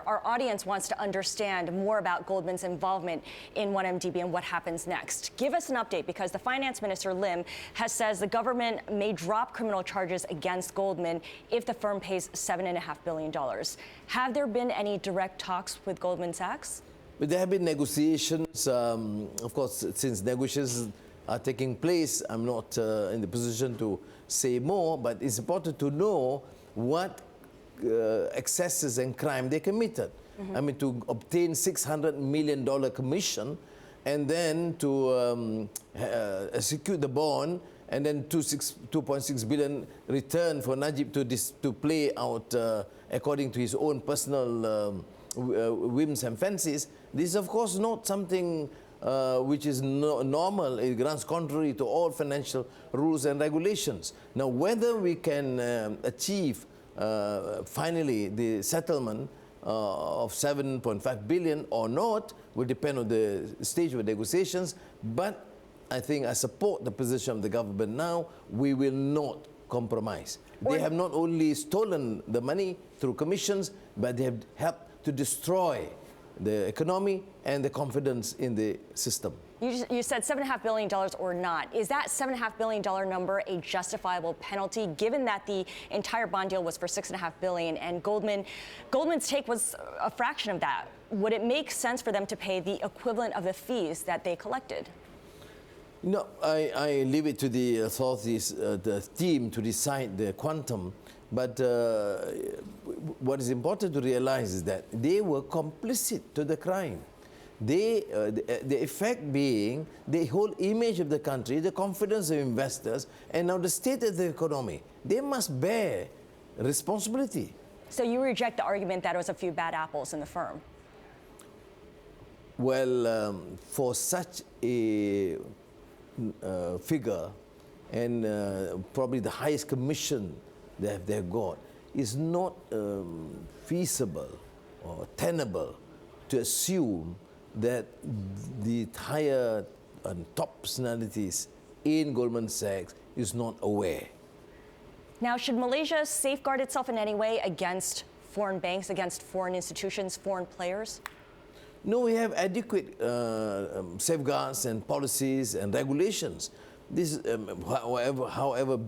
our audience wants to understand more about Goldman's involvement in 1MDB and what happens next. Give us an update, because the finance minister, Lim, has says the government may drop criminal charges against Goldman if the firm pays $7.5 billion. Have there been any direct talks with Goldman Sachs? But there have been negotiations. Of course, since negotiations are taking place, I'm not in the position to say more, but it's important to know what excesses and crime they committed. I mean, to obtain $600 million commission and then to execute the bond and then 2.6 billion return for Najib to play out according to his own personal whims and fancies. This is, of course, not something which is normal. It runs contrary to all financial rules and regulations. Now, whether we can achieve finally the settlement of 7.5 billion or not will depend on the stage of negotiations. But I think I support the position of the government now. We will not compromise. They have not only stolen the money through commissions, but they have helped to destroy the economy and the confidence in the system. You said $7.5 billion or not. Is that $7.5 billion number a justifiable penalty, given that the entire bond deal was for $6.5 billion and Goldman's take was a fraction of that? Would it make sense for them to pay the equivalent of the fees that they collected? No, I leave it to the authorities, the team, to decide the quantum. But what is important to realize is that they were complicit to the crime. The effect being the whole image of the country, the confidence of investors, and now the state of the economy. They must bear responsibility. So you reject the argument that it was a few bad apples in the firm? Well, for such a figure, and probably the highest commission they've got, is not feasible or tenable to assume that the higher and top personalities in Goldman Sachs is not aware. Now, should Malaysia safeguard itself in any way against foreign banks, against foreign institutions, foreign players? No, we have adequate safeguards and policies and regulations. This, however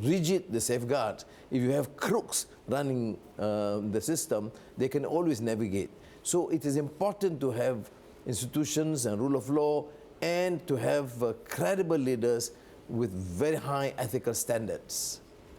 rigid the safeguards, if you have crooks running the system, they can always navigate. So it is important to have institutions and rule of law and to have credible leaders with very high ethical standards.